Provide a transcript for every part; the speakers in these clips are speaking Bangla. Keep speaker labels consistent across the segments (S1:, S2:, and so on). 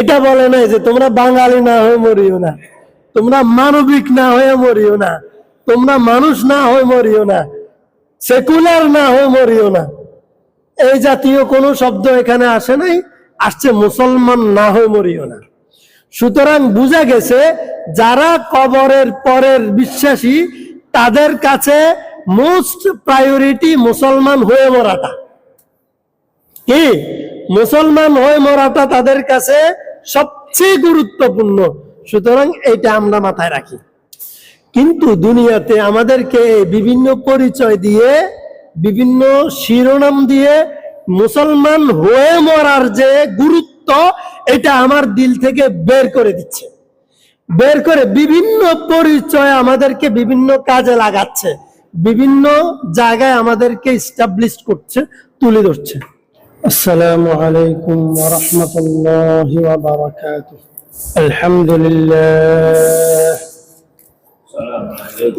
S1: এটা বলে নাই যে তোমরা বাঙালি না হয়ে মরিও না, তোমরা মানবিক না হয়ে মরিও না, তোমরা মানুষ না হয়ে মরিও না, সেকুলার না হয়ে মরিও না। এই জাতীয় কোনো শব্দ এখানে আসে নাই, আসছে মুসলমান না হয়ে মরিও না। সুতরাং বোঝা গেছে যারা কবরের পরের বিশ্বাসী তাদের কাছে মোস্ট প্রায়োরিটি মুসলমান হয়ে মরাটা। কি মুসলমান হয়ে মরাটা তাদের কাছে সবচেয়ে গুরুত্বপূর্ণ। সুতরাং এটা আমরা মাথায় রাখি। কিন্তু দুনিয়াতে আমাদেরকে বিভিন্ন পরিচয় দিয়ে, বিভিন্ন শিরোনাম দিয়ে মুসলমান হয়ে মরার যে গুরুত্ব, এটা আমার দিল থেকে বের করে দিচ্ছে। বের করে বিভিন্ন পরিচয় আমাদেরকে বিভিন্ন কাজে লাগাচ্ছে, বিভিন্ন জায়গায় আমাদেরকে এস্টাবলিশ করছে, তুলে ধরছে। আসসালামু আলাইকুম ওয়া রাহমাতুল্লাহি ওয়া বারাকাতুহু। আলহামদুলিল্লাহ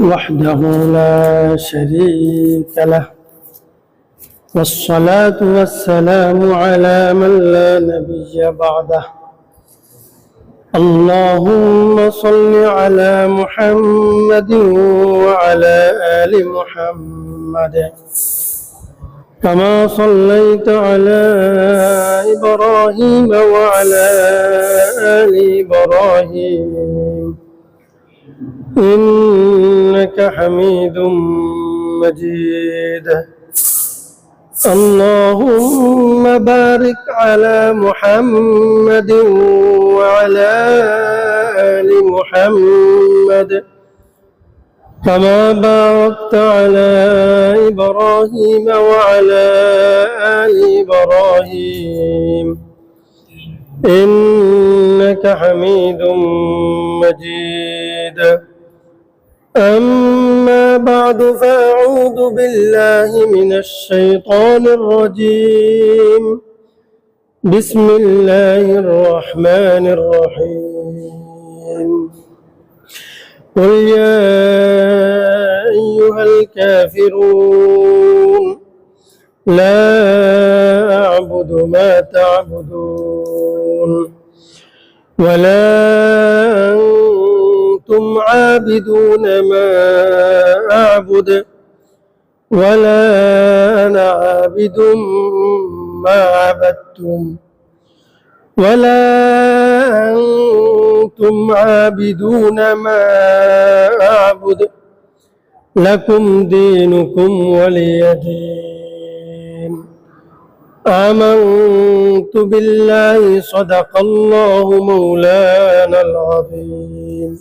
S1: ওয়াহদাহু লা শারীকা লাহ والصلاة والسلام على من لا نبي بعده اللهم صل على محمد وعلى آل محمد كما صليت على إبراهيم وعلى آل إبراهيم إنك حميد مجيد اللهم بارك على محمد وعلى آل محمد كما باركت على إبراهيم وعلى آل إبراهيم إنك حميد مجيد أما بعد فأعوذ بالله من الشيطان الرجيم بسم الله الرحمن الرحيم قل يا أيها الكافرون لا أعبد ما تعبدون ولا أنتم عابدون ما أعبد ولا أنا عابد ما عبدتم ولا أنتم عابدون ما أعبد لكم دينكم ولي دين آمنت بالله صدق الله مولانا العظيم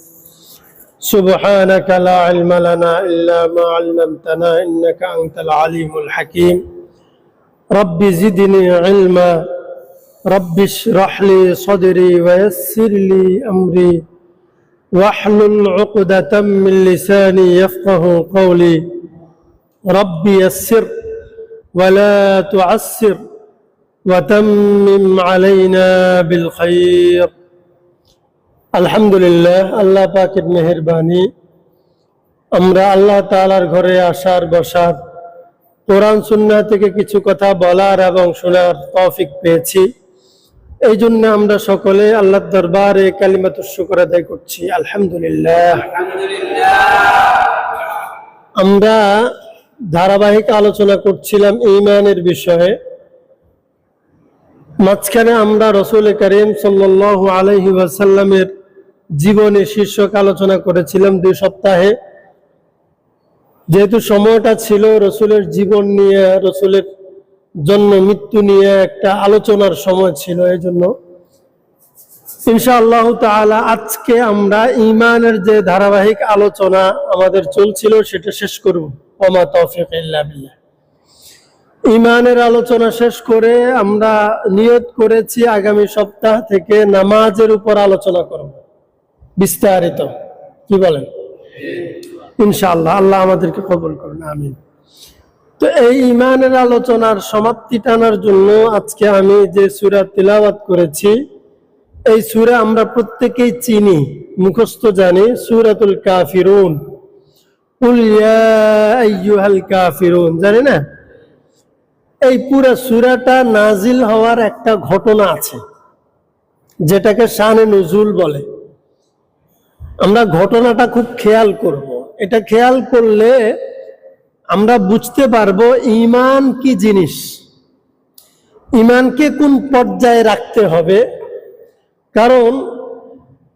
S1: سبحانك لا علم لنا إلا ما علمتنا إنك أنت العليم الحكيم رب زدني علما رب اشرح لي صدري ويسر لي أمري واحلل عقدة من لساني يفقه قولي رب يسر ولا تعسر وتمم علينا بالخير আলহামদুলিল্লাহ। আল্লাহ পাকের মেহেরবানি আমরা আল্লাহ তাআলার ঘরে আসার বসার, কোরআন সুন্নাহ থেকে কিছু কথা বলার এবং শোনার তৌফিক পেয়েছি। এই জন্য আমরা সকলে আল্লাহর দরবারে কালিমাতুশ শুকর আদায় করছি। আলহামদুলিল্লাহ। আমরা ধারাবাহিক আলোচনা করছিলাম ঈমানের বিষয়ে। মাঝখানে আমরা রাসূল করিম সাল্লাল্লাহু আলাইহি ওয়াসাল্লামের জীবনে শীর্ষক আলোচনা করেছিলাম 2 সপ্তাহে। যেহেতু সময়টা ছিল রাসূলের জীবন নিয়ে, রাসূলের জন্ম মৃত্যু নিয়ে একটা আলোচনার সময় ছিল, এই জন্য ইনশাআল্লাহ তাআলা আজকে আমরা ঈমানের যে ধারাবাহিক আলোচনা আমাদের চলছিল সেটা শেষ করব। ওমা তৌফিক ইল্লা বিল্লাহ। ঈমানের আলোচনা শেষ করে আমরা নিয়ত করেছি আগামী সপ্তাহ থেকে নামাজের উপর আলোচনা করব বিস্তারিত। কি বলেন? ইনশাআল্লাহ। আল্লাহ আমাদেরকে কবুল করুন, আমিন। তো এই ঈমানের আলোচনার সমাপ্তি টানার জন্য আজকে আমি যে সূরা তিলাওয়াত করেছি, এই সূরা আমরা প্রত্যেকেই চিনি, মুখস্থ জানি, সূরাতুল কাফিরুন। কুল ইয়া আইয়ুহাল কাফিরুন, জানি না? এই পুরা সূরাটা নাজিল হওয়ার একটা ঘটনা আছে। যেটাকে শানে নুজুল বলে। আমরা ঘটনাটা খুব খেয়াল করব। এটা খেয়াল করলে আমরা বুঝতে পারবো ঈমান কি জিনিস, ঈমানকে কোন পর্যায়ে রাখতে হবে। কারণ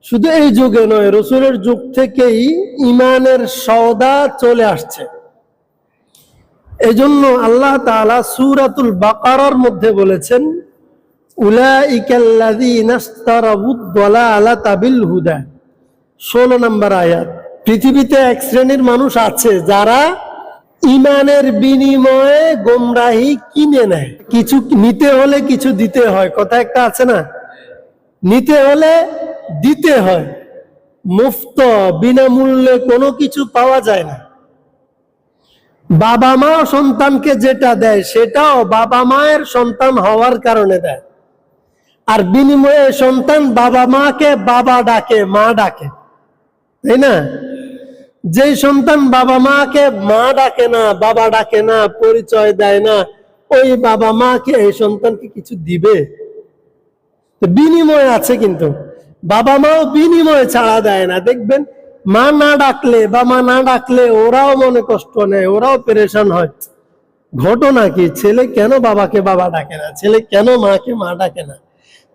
S1: শুধু এই যুগে নয়, রাসূলের যুগ থেকেই ঈমানের সওদা চলে আসছে। এজন্য আল্লাহ তাআলা সূরাতুল বাকারার মধ্যে বলেছেন, উলাইকাল্লাযীনা ইশতারাবুদ দালালাতা বিল হুদা, 16 নম্বর আয়াত। পৃথিবীতে এক শ্রেণীর মানুষ আছে যারা ঈমানের বিনিময়ে গোমরাহি কিনে নেয়। কিছু নিতে হলে কিছু দিতে হয়, কথা একটা আছে না, নিতে হলে দিতে হয়। মুফত বিনামূল্যে কোনো কিছু পাওয়া যায় না। বাবা মা সন্তানকে যেটা দেয় সেটাও বাবা মায়ের সন্তান হওয়ার কারণে দেয়, আর বিনিময়ে সন্তান বাবা মাকে বাবা ডাকে, মা ডাকে, তাই না? যেই সন্তান বাবা মাকে মা ডাকে না, বাবা ডাকে না, পরিচয় দেয় না, ওই বাবা মাকে এই সন্তানকে কিছু দিবে? বিনিময় আছে, কিন্তু বাবা মাও বিনিময় ছাড়া দেয় না। দেখবেন মা না ডাকলে বা মা না ডাকলে ওরাও মনে কষ্ট নেয়, ওরাও পেরেশান হয়। ঘটনা কি? ছেলে কেন বাবাকে বাবা ডাকে না, ছেলে কেন মাকে মা ডাকে না?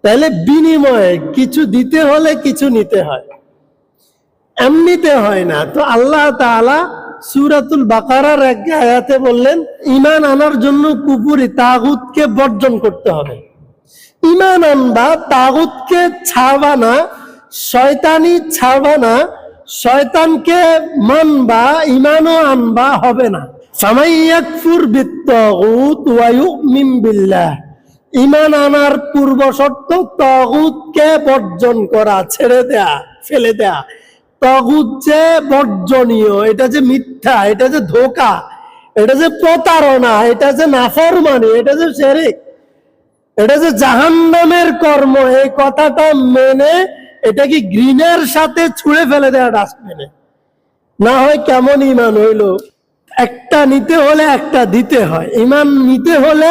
S1: তাহলে বিনিময়ে কিছু দিতে হলে কিছু নিতে হয়, এমনিতে হয় না। তো আল্লাহ তাআলা সূরাতুল বাকারার এক আয়াতে বললেন, ঈমান আনার জন্য কুফরি তাগুতকে বর্জন করতে হবে। ঈমান আনবা, তাগুতকে ছাড়বা না, শয়তানি ছাড়বা না, শয়তানকে মানবা, ঈমানও আনবা, হবে না। ফামান ইয়াকফুর বিত্তাগুত ওয়া ইউমিন বিল্লাহ, ঈমান আনার পূর্ব শর্ত তাগুতকে বর্জন করা, ছেড়ে দেয়া, ফেলে দেয়া। তাগুত যে বর্জনীয়, এটা যে মিথ্যা, এটা যে ধোঁকা, এটা যে প্রতারণা, এটা যে নাফরমানি, এটা যে শিরক, এটা যে জাহান্নামের কর্ম, এই কথাটা মেনে এটাকে গ্রিনের সাথে ছুঁড়ে ফেলে দেয়া ডাস্টবিনে। না হয় কেমন ঈমান হইল? একটা নিতে হলে একটা দিতে হয়। ঈমান নিতে হলে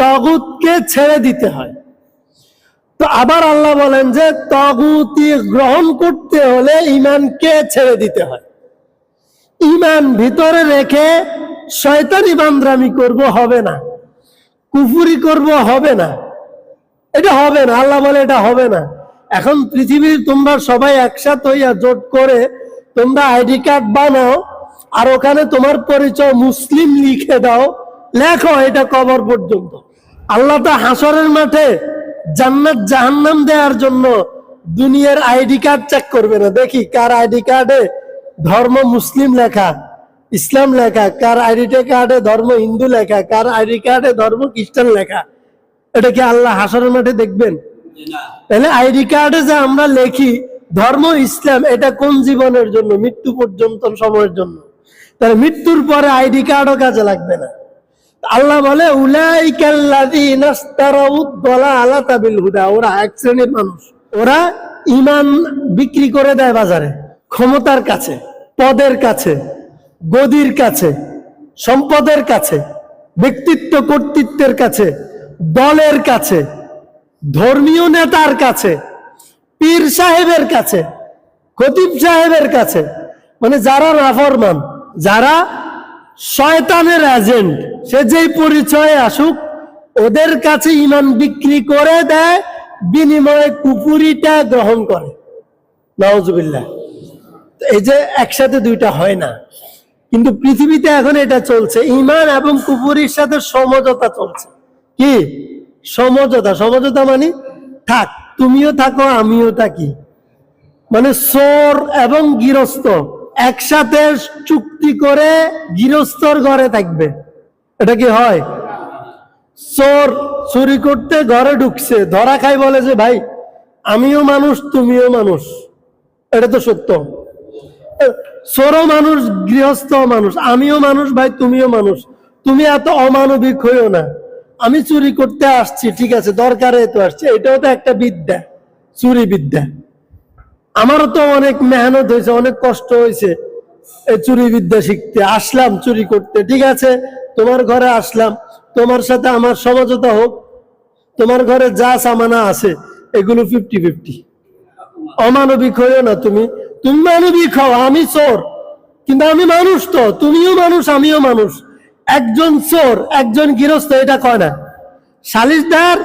S1: তাগুতকে ছেড়ে দিতে হয়। তো আবার আল্লাহ বলেন যে তাগুতি গ্রহণ করতে হলে ঈমানকে ছেড়ে দিতে হয়। ঈমান ভিতরে রেখে শয়তানি বান্দরামি করব, হবে না। কুফরি করব, হবে না। এটা হবে না, আল্লাহ বলে এটা হবে না। এখন পৃথিবীর তোমরা সবাই একসাথে হইয়া জোট করে তোমরা আইডি কার্ড বানাও, আর ওখানে তোমার পরিচয় মুসলিম লিখে দাও, লেখো, এটা কবর পর্যন্ত। আল্লাহ তো হাসরের মাঠে জান্নাত জাহান্নাম দেওয়ার জন্য দুনিয়ার আইডি কার্ড চেক করবে না, দেখি কার আইডি কার্ডে ধর্ম মুসলিম লেখা, ইসলাম লেখা, কার আইডি কার্ডে ধর্ম হিন্দু লেখা, কার আইডি কার্ডে ধর্ম খ্রিস্টান লেখা। এটা কি আল্লাহ হাসরের মাঠে দেখবেন? তাহলে আইডি কার্ডে যে আমরা লেখি ধর্ম ইসলাম, এটা কোন জীবনের জন্য? মৃত্যু পর্যন্ত সময়ের জন্য। তাহলে মৃত্যুর পরে আইডি কার্ডও কাজে লাগবে না। আল্লাহ বলে উলাইকাল্লাযীনা ইশতারাউদ দালালাতা বিল হুদা, ওরা এক শ্রেণীর মানুষ, ওরা ঈমান বিক্রি করে দেয় বাজারে, ক্ষমতার কাছে, পদের কাছে, গদির কাছে, সম্পদের কাছে, ব্যক্তিত্ব কর্তৃত্বের কাছে, দলের কাছে, ধর্মীয় নেতার কাছে, পীর সাহেবের কাছে, খতিব সাহেবের কাছে, মানে যারা নাফরমান, যারা শয়তানের এজেন্ট, সে যেই পরিচয়ে আসুক, ওদের কাছে ঈমান বিক্রি করে দেয়, বিনিময়ে কুফরিটা গ্রহণ করে। নাউজুবিল্লাহ। এই যে একসাথে দুইটা হয় না, কিন্তু পৃথিবীতে এখন এটা চলছে, ঈমান এবং কুফরির সাথে সমঝোতা চলছে। কি সমঝোতা? সমঝোতা মানে থাক, তুমিও থাকো আমিও থাকি, মানে চোর এবং গৃহস্থ একসাথে চুক্তি করে গৃহস্থর ঘরে থাকবে। এটা কি হয়? চোর চুরি করতে ঘরে ঢুকছে, ধরা খাই, বলে যে ভাই আমিও মানুষ তুমিও মানুষ, এটা তো সত্য। চোরও মানুষ, গৃহস্থ মানুষ, আমিও মানুষ ভাই তুমিও মানুষ, তুমি এত অমানবিক হইও না, আমি চুরি করতে আসছি, ঠিক আছে, দরকারে তো আসছি, এটাও তো একটা বিদ্যা, চুরি বিদ্যা। আমারও তো অনেক মেহনত হয়েছে, অনেক কষ্ট হয়েছে এই চুরি বিদ্যা শিখতে, আসলাম চুরি করতে, ঠিক আছে, তোমার ঘরে আসলাম, তোমার সাথে আমার সমঝোতা হোক, তোমার ঘরে যা সামানা আছে এগুলো 50-50। অমানবিক হইও না তুমি। তুমি মানবিক হও, আমি চোর কিন্তু আমি মানুষ, তো তুমিও মানুষ আমিও মানুষ। একজন চোর একজন গৃহস্থ এটা কয় না। সালিশদার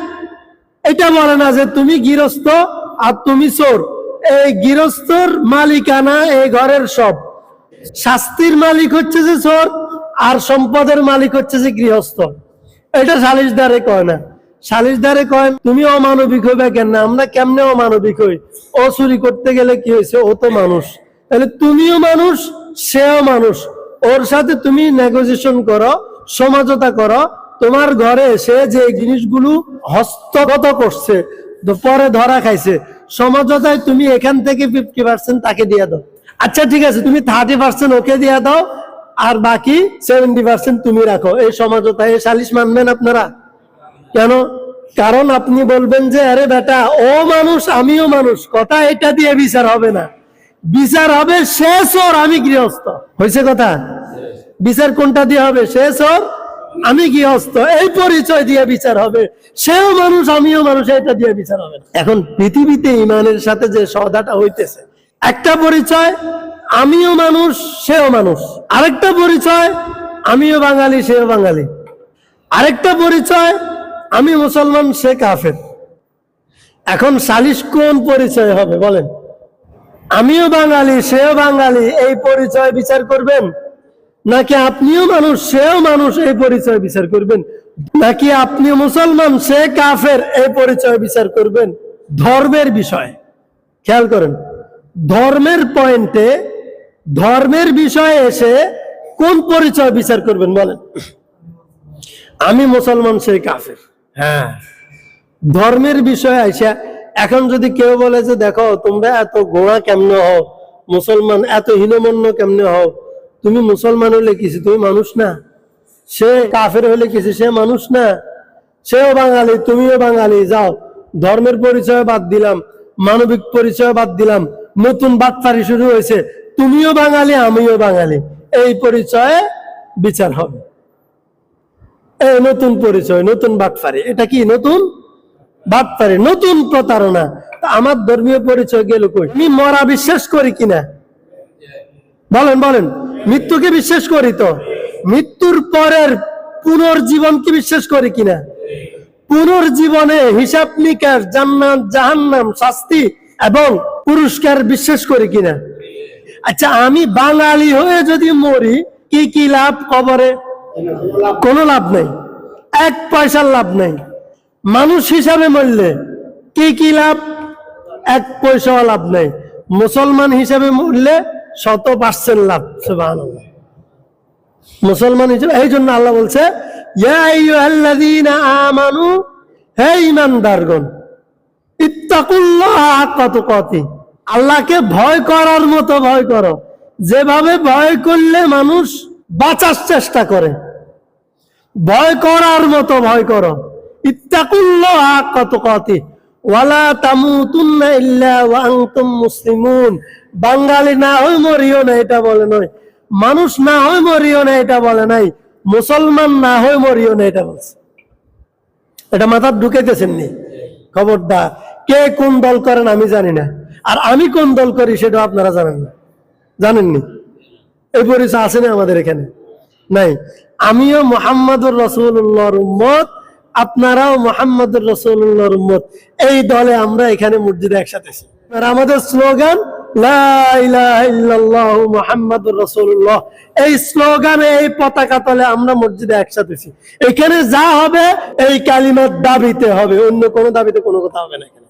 S1: এটা বলে না যে তুমি গৃহস্থ আর তুমি চোর। এই গৃহস্থর মালিকানা এই ঘরের সব। শাস্তির মালিক হচ্ছে যে চোর, আর সম্পদের মালিক হচ্ছে যে গৃহস্থ। এটা সালিশদারে কয় না। সালিশদারে কয় তুমি অমানবিক হইবে কেন? আমরা কেমনে অমানবিক হই? ও চুরি করতে গেলে কি হয়েছে? ও তো মানুষ। তাহলে তুমিও মানুষ, সেও মানুষ। ওর সাথে তুমি নেগোসিয়েশন করো, সমঝোতা করো। তোমার ঘরে সে যে জিনিসগুলো হস্তগত করছে, পরে ধরা খাইছে, সমঝোতায় তুমি এখান থেকে 50% তাকে দিয়ে দাও। আচ্ছা ঠিক আছে, তুমি 30% ওকে দিয়ে দাও, আর বাকি 70% তুমি রাখো। এই সমঝোতায় এই সালিশ মানবেন আপনারা? কেন? কারণ আপনি বলবেন যে আরে বেটা ও মানুষ আমিও মানুষ, কথা এটা দিয়ে বিচার হবে না। বিচার হবে সে চোর আমি গৃহস্থ। হয়েছে কথা? বিচার কোনটা দিয়ে হবে? সে চোর আমি গৃহস্থ, এই পরিচয় দিয়ে বিচার হবে। সেও মানুষ আমিও মানুষ, এটা দিয়ে বিচার হবে। এখন পৃথিবীতে ইমানের সাথে যে সওদাটা হইতেছে, একটা পরিচয় আমিও মানুষ সেও মানুষ, আরেকটা পরিচয় আমিও বাঙালি সেও বাঙালি, আরেকটা পরিচয় আমি মুসলমান সে কাফের। এখন সালিশ কোন পরিচয় হবে বলেন? আমিও বাঙালি সেও বাঙালি এই পরিচয় বিচার করবেন, নাকি আপনিও মানুষ সেও মানুষ এই পরিচয় বিচার করবেন, নাকি আপনি মুসলমান সে কাফের এই পরিচয় বিচার করবেন? ধর্মের বিষয় খেয়াল করেন। ধর্মের পয়েন্টে, ধর্মের বিষয়ে এসে কোন পরিচয় বিচার করবেন বলেন? আমি মুসলমান সে কাফের, হ্যাঁ। ধর্মের বিষয় আইসা এখন যদি কেউ বলে যে দেখো তোমরা এত গোড়া কেমনে হও, মুসলমান এত হীনমন্য কেমনে হও, তুমি মুসলমান হলে কিছু, তুমি মানুষ না? সে কাফের হলে কিছু, সে মানুষ না? সেও বাঙালি তুমিও বাঙালি, যাও ধর্মের পরিচয় বাদ দিলাম, মানবিক পরিচয় বাদ দিলাম, নতুন বাটপারি শুরু হয়েছে, তুমিও বাঙালি আমিও বাঙালি, এই পরিচয়ে বিচার হবে। এই নতুন পরিচয়, নতুন বাটপারি, এটা কি নতুন বাটপারি, নতুন প্রতারণা। আমার ধর্মীয় পরিচয় গেল কই? আমি মরা বিশ্বাস করি কিনা বলেন? বলেন। মৃত্যুকে বিশ্বাস করি তো, মৃত্যুর পরের পুনর্জীবন কি বিশ্বাস করি কিনা? পুনর্জীবনে হিসাব নিকাশ, জান্নাত জাহান্নাম, শাস্তি এবং পুরস্কার বিশ্বাস করি কিনা? আচ্ছা আমি বাঙালি হয়ে যদি মরি কি কি লাভ? কবরে কোনো লাভ নেই, 1 পয়সার লাভ নেই। মানুষ হিসাবে মরলে কি কি লাভ? 1 পয়সাও লাভ নেই। মুসলমান হিসাবে মরলে 100% লাভ। সুবহানাল্লাহ। মুসলমান হিসেবে, এই জন্য আল্লাহ বলছে ইয়া আইয়ুহাল্লাযীনা আমানু, হে ঈমানদারগণ, ইত্তাকুল্লাহা হাক্কা তুকাতিহ, আল্লাহকে ভয় করার মতো ভয় করো, যেভাবে ভয় করলে মানুষ বাঁচার চেষ্টা করে, ভয় করার মতো ভয় করো। ইত্তাকুল্লাহা হাক্কা তুকাতিহ ওয়ালা তামুতুন্না ইল্লা ওয়া আনতুম মুসলিমুন। বাঙালি না হয় মরিও না এটা বলে নয়, মানুষ না হয় মরিও না এটা বলে নাই, মুসলমান না হয় মরিও না এটা বলছে। এটা মাথা ঢুকাইতেছেন নি? খবরদার, কে কোন দল করেন আমি জানি না, আর আমি কোন দল করি সেটা আপনারা জানেন না, জানেননি। এই পরিচয় আছে না আমাদের এখানে? নাই। আমিও মুহাম্মদুর রাসূলুল্লাহর উম্মত, আপনারাও মুহাম্মদুর রাসূলুল্লাহর উম্মত। এই দলে আমরা এখানে মসজিদে একসাথে আছি। আর আমাদের স্লোগান লা ইলাহা ইল্লাল্লাহু মুহাম্মাদুর রাসূলুল্লাহ। এই স্লোগানে, এই পতাকা তলে আমরা মসজিদে একসাথে আছি। এখানে যা হবে এই কালিমার দাবিতে হবে, অন্য কোনো দাবিতে কোনো কথা হবে না এখানে।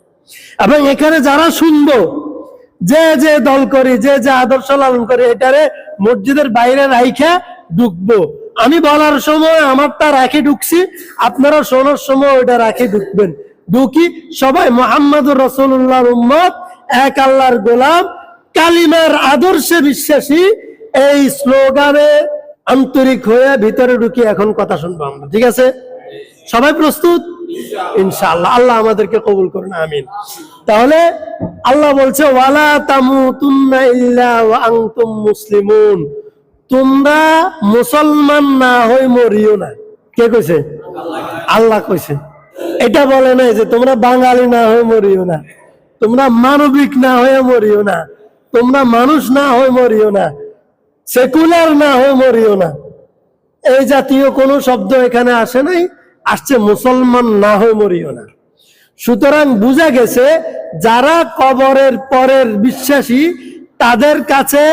S1: এবং এখানে যারা শুনবো, যে যে দল করি, যে যে আদর্শ লালন করে, এটারে মসজিদের বাইরে রাইখা ঢুকবো। আমি বলার সময় আমারটা রাখি ঢুকছি, আপনারা শোনার সময় ওইটা রাখি ঢুকবেন। ঢুকি সবাই মুহাম্মাদুর রাসূলুল্লাহর উম্মত, এক আল্লাহর গোলাম, কালিমার আদর্শে বিশ্বাসী। এই স্লোগানে আন্তরিক হয়ে ভিতরে ঢুকি এখন কথা শুনবো আমরা, ঠিক আছে? সবাই প্রস্তুত? ইনশাআল্লাহ। আল্লাহ আমাদেরকে কবুল করুন, আমিন। তাহলে আল্লাহ বলছে ওয়ালা তামুতুন্না ইল্লা ওয়া আনতুম মুসলিমুন, তোমরা মুসলমান না হই মরিও না। কে কইছে? আল্লাহ কইছে। এটা বলে নাই যে তোমরা বাঙালি না হয়ে মরিও না, তোমরা মানবিক না হয়ে মরিও না, তোমরা মানুষ না হয়ে মরিও না, সেকুলার না হয়ে মরিও না। এই জাতীয় কোনো শব্দ এখানে আসে নাই, আসছে মুসলমান না হয়ে মরিও না। সুতরাং বুঝা গেছে যারা কবরের পরের বিশ্বাসী তাদের কাছে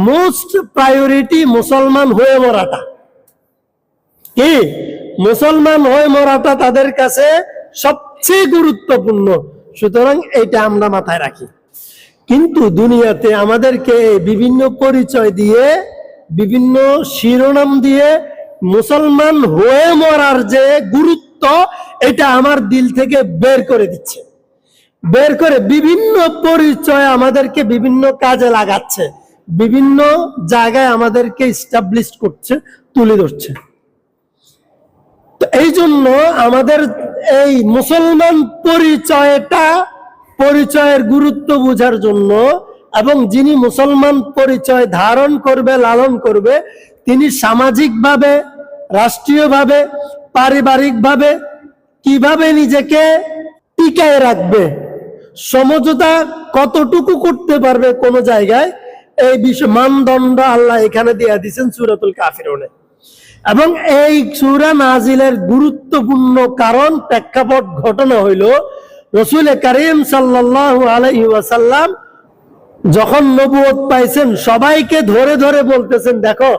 S1: মোস্ট প্রায়োরিটি মুসলমান হয়ে মরাটা। কি মুসলমান হয়ে মরাটা তাদের কাছে সবচেয়ে গুরুত্বপূর্ণ। সুতরাং এটা আমরা মাথায় রাখি। কিন্তু দুনিয়াতে আমাদেরকে বিভিন্ন পরিচয় দিয়ে, বিভিন্ন শিরোনাম দিয়ে মুসলমান হয়ে মরার যে গুরুত্ব, এটা আমার দিল থেকে বের করে দিচ্ছে। বের করে বিভিন্ন পরিচয় আমাদেরকে বিভিন্ন কাজে লাগাচ্ছে, বিভিন্ন জায়গায় আমাদেরকে এস্টাবলিশ করছে, তুলে ধরছে। তো এই জন্য আমাদের এই মুসলমান পরিচয়ের গুরুত্ব বোঝার জন্য, এবং যিনি মুসলমান পরিচয় ধারণ করবে, লালন করবে, তিনি সামাজিকভাবে, রাষ্ট্রীয়ভাবে, পারিবারিকভাবে কিভাবে নিজেকে টিকায় রাখবে, সমঝোতা কতটুকু করতে পারবে কোন জায়গায়, এই বিষয় মানদণ্ড আল্লাহ এখানে দিয়ে দিয়েছেন সূরাতুল কাফিরুনে। এবং এই সূরা নাজিলের গুরুত্বপূর্ণ কারণ, প্রেক্ষাপট, ঘটনা হইল রাসূল কারীম সাল্লাল্লাহু আলাইহি ওয়াসাল্লাম যখন নবুয়ত পাইছেন, সবাইকে ধরে ধরে বলতেছেন, দেখো